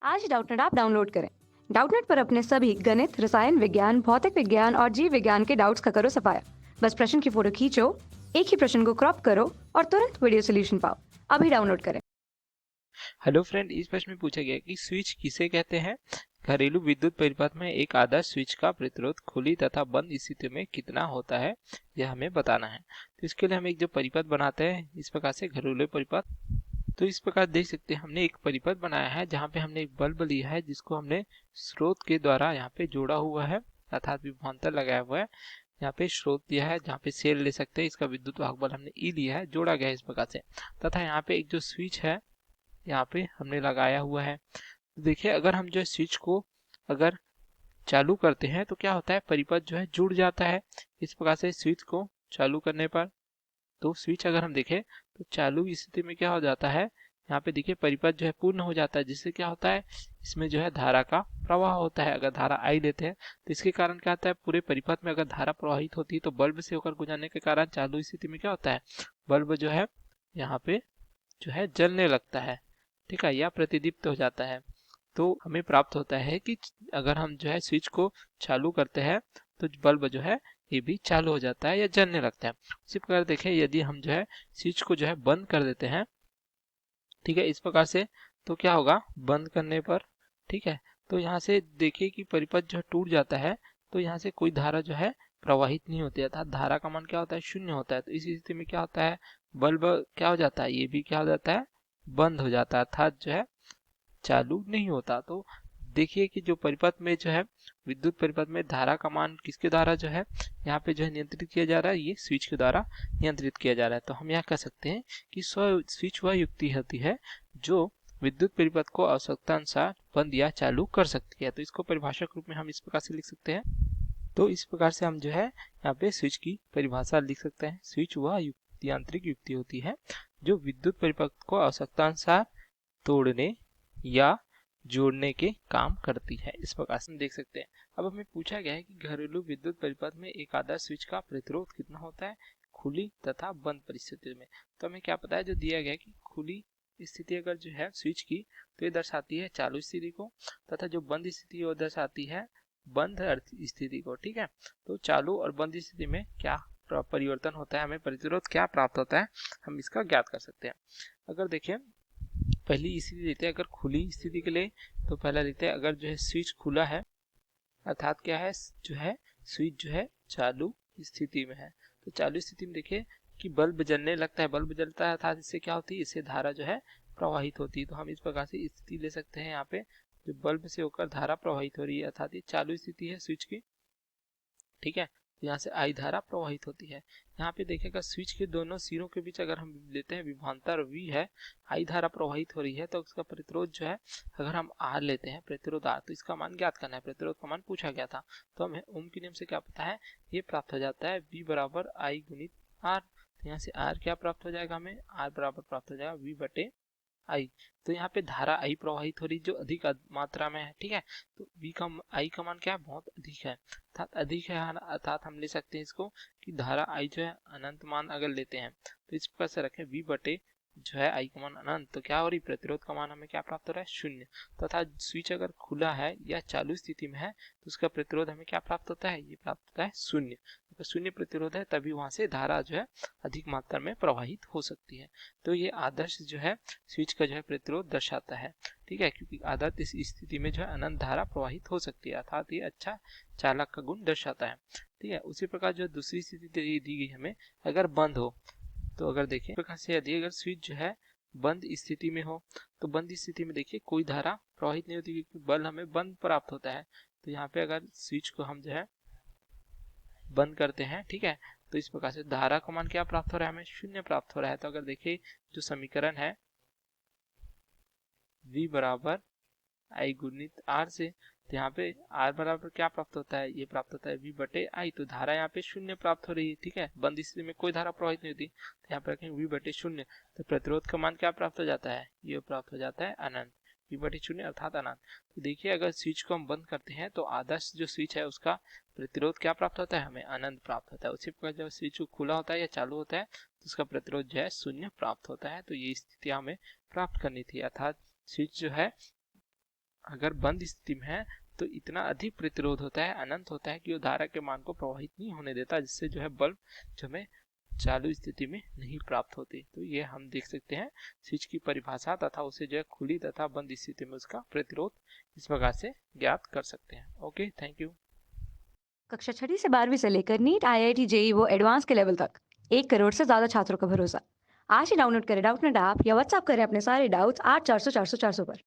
आज Doubtnut app download करें। Doubtnut पर अपने सभी गणित, रसायन विज्ञान, भौतिक विज्ञान और जीव विज्ञान के डाउट्स का करो सफाया। बस प्रश्न की फोटो खींचो, एक ही प्रश्न को क्रॉप करो और तुरंत वीडियो सोल्यूशन पाओ। अभी डाउनलोड करें। हेलो फ्रेंड, इस प्रश्न में पूछा गया कि स्विच किसे कहते हैं। घरेलू विद्युत परिपथ में एक आदर्श स्विच का प्रतिरोध खुली तथा बंद स्थिति में कितना होता है, यह हमें बताना है। तो इसके लिए हम एक जो परिपथ बनाते हैं इस प्रकार से घरेलू परिपथ। तो इस प्रकार देख सकते हैं हमने एक परिपथ बनाया है जहाँ पे हमने एक बल्ब लिया है जिसको हमने स्रोत के द्वारा यहाँ पे जोड़ा हुआ है, अर्थात विभवांतर लगाया हुआ है। यहाँ पे स्रोत दिया है जहाँ पे सेल ले सकते हैं, इसका विद्युत वाहक बल हमने ई लिया है, जोड़ा गया है इस प्रकार से। तथा यहाँ पे एक जो स्विच है यहाँ पे हमने लगाया हुआ है। तो देखिए अगर हम जो है स्विच को अगर चालू करते हैं तो क्या होता है, परिपथ जो है जुड़ जाता है। इस प्रकार से स्विच को चालू करने पर तो स्विच अगर हम देखें तो चालू स्थिति में क्या हो जाता है, यहाँ पे देखिए परिपथ जो है पूर्ण हो जाता है, जिससे क्या होता है इसमें जो है धारा का प्रवाह होता है। अगर धारा आई लेते हैं तो इसके कारण क्या होता है, पूरे परिपथ में अगर धारा प्रवाहित होती है तो बल्ब से होकर गुजरने के कारण चालू स्थिति में क्या होता है, बल्ब जो है यहाँ पे जो है जलने लगता है, ठीक है, या प्रतिदीप्त हो जाता है। तो हमें प्राप्त होता है कि अगर हम जो है स्विच को चालू करते हैं तो बल्ब जो है ये भी चालू हो जाता है या जलने लगता है। उसी प्रकार देखें यदि हम जो है स्विच को जो है बंद कर देते हैं, ठीक है, इस प्रकार से, तो क्या होगा बंद करने पर, ठीक है, तो यहाँ से देखिए कि परिपथ जो है टूट जाता है। तो यहाँ से कोई धारा जो है प्रवाहित नहीं होती, अर्थात धारा का मान क्या होता है, शून्य होता है। तो इस स्थिति में क्या होता है, बल्ब क्या हो जाता है, ये भी क्या हो जाता है, बंद हो जाता है, अर्थात जो है चालू नहीं होता। तो देखिए कि जो परिपथ में जो है विद्युत परिपथ में धारा का मान किसके द्वारा जो है यहाँ पे जो है नियंत्रित किया जा रहा है, ये स्विच के द्वारा नियंत्रित किया जा रहा है। तो हम यहाँ कह सकते हैं कि स्विच वह युक्ति होती है जो विद्युत परिपथ को आवश्यकता अनुसार बंद या चालू कर सकती है। तो इसको परिभाषक रूप में हम इस प्रकार से लिख सकते हैं। तो इस प्रकार से हम जो है यहाँ पे स्विच की परिभाषा लिख सकते हैं। स्विच वह यांत्रिक युक्ति होती है जो विद्युत परिपथ को आवश्यकता अनुसार तोड़ने या जोड़ने के काम करती है। इस प्रकार से हम देख सकते हैं। अब हमें पूछा गया है कि घरेलू विद्युत परिपथ में एक आदर्श स्विच का प्रतिरोध कितना होता है खुली तथा बंद परिस्थिति में। तो हमें क्या पता है, जो दिया गया है कि खुली स्थिति अगर जो है स्विच की तो ये दर्शाती है चालू स्थिति को, तथा जो बंद स्थिति वो दर्शाती है बंद स्थिति को, ठीक है। तो चालू और बंद स्थिति में क्या परिवर्तन होता है, हमें प्रतिरोध क्या प्राप्त होता है, हम इसका ज्ञात कर सकते हैं। अगर देखिए पहली स्थिति लेते हैं, अगर खुली स्थिति के लिए तो पहला लेते हैं, अगर जो है स्विच खुला है अर्थात क्या है, जो है स्विच जो है चालू स्थिति में है। तो चालू स्थिति में देखिए कि बल्ब जलने लगता है, बल्ब जलता है अर्थात इससे क्या होती है, इससे धारा जो है प्रवाहित होती है। तो हम इस प्रकार से स्थिति ले सकते हैं, यहाँ पे जो बल्ब से होकर धारा प्रवाहित हो रही है अर्थात ये चालू स्थिति है स्विच की, ठीक है। तो यहाँ से आई धारा प्रवाहित होती है। यहाँ पे देखिएगा स्विच के दोनों सिरों के बीच अगर हम लेते हैं विभवांतर V है, आई धारा प्रवाहित हो रही है, तो उसका प्रतिरोध जो है अगर हम R लेते हैं, प्रतिरोध R, तो इसका मान ज्ञात करना है, प्रतिरोध का मान पूछा गया था। तो हमें ओम के नियम से क्या पता है, ये प्राप्त हो जाता है V बराबर I गुणित R। तो यहाँ से R क्या प्राप्त हो जाएगा, हमें R बराबर प्राप्त हो जाएगा V बटे आई। तो यहाँ पे धारा आई प्रवाहित हो रही जो अधिक मात्रा में है, ठीक है। तो V का आई का मान क्या है, बहुत अधिक है, अर्थात अधिक है, अर्थात हम ले सकते हैं इसको कि धारा आई जो है अनंत मान अगर लेते हैं तो इस प्रकार से रखें V बटे जो है आई का मान अनंत, तो क्या हो रही, प्रतिरोध का मान हमें क्या प्राप्त हो रहा है, शून्य। तथा स्विच अगर खुला है या चालू स्थिति में है तो उसका प्रतिरोध हमें क्या प्राप्त होता है, ये प्राप्त होता है शून्य। अगर शून्य प्रतिरोध है तभी वहां से धारा जो है अधिक मात्रा में प्रवाहित हो सकती है। तो ये आदर्श जो है स्विच का जो है प्रतिरोध दर्शाता है, ठीक है, क्योंकि आदर्श इस स्थिति में जो है अनंत धारा प्रवाहित हो सकती है, अर्थात ये अच्छा चालक का गुण दर्शाता है, ठीक है। उसी प्रकार जो दूसरी स्थिति दी गई हमें, अगर बंद हो, तो अगर देखें प्रकार से यदि अगर स्विच जो है बंद स्थिति में हो तो बंद स्थिति में देखिए कोई धारा प्रवाहित नहीं होती क्योंकि बल हमें बंद प्राप्त होता है। तो यहाँ पे अगर स्विच को हम जो है बंद करते हैं, ठीक है, तो इस प्रकार से धारा का मान क्या प्राप्त हो रहा है, हमें शून्य प्राप्त हो रहा है। तो अगर देखिए जो समीकरण है V बराबर आई गुणित R से, तो यहाँ पे R बराबर क्या प्राप्त होता है, ये प्राप्त होता है V बटे आई। तो धारा यहाँ पे शून्य प्राप्त हो रही है, ठीक है, बंद स्थिति में कोई धारा प्रवाहित नहीं होती, तो यहाँ पे रखेंगे V बटे शून्य। तो प्रतिरोध का मान क्या प्राप्त हो जाता है, ये प्राप्त हो जाता है अनंत, V बटे शून्य अर्थात अनंत। तो देखिए अगर स्विच को हम बंद करते हैं तो आदर्श जो स्विच है उसका प्रतिरोध क्या प्राप्त होता है, हमें अनंत प्राप्त होता है। उसी प्रकार जब स्विच खुला होता है या चालू होता है तो उसका प्रतिरोध जो है शून्य प्राप्त होता है। तो ये स्थिति हमें प्राप्त करनी थी, अर्थात स्विच जो है अगर बंद स्थिति में है तो इतना अधिक प्रतिरोध होता है, अनंत होता है कि वो धारा के मान को प्रभावित नहीं होने देता, जिससे जो है बल्ब जो हमें चालू स्थिति में नहीं प्राप्त होती। तो ये हम देख सकते हैं स्विच की परिभाषा तथा उसे जो है खुली तथा बंद स्थिति में उसका प्रतिरोध इस प्रकार से ज्ञात कर सकते हैं। Okay, thank you. कक्षा 6वीं से 12वीं से लेकर नीट, IIT, जेईई वो एडवांस के लेवल तक 1 करोड़ से ज्यादा छात्रों का भरोसा। आज ही डाउनलोड करें डाउटनेट ऐप या व्हाट्सएप करें अपने सारे डाउट्स 8400 400 400 पर।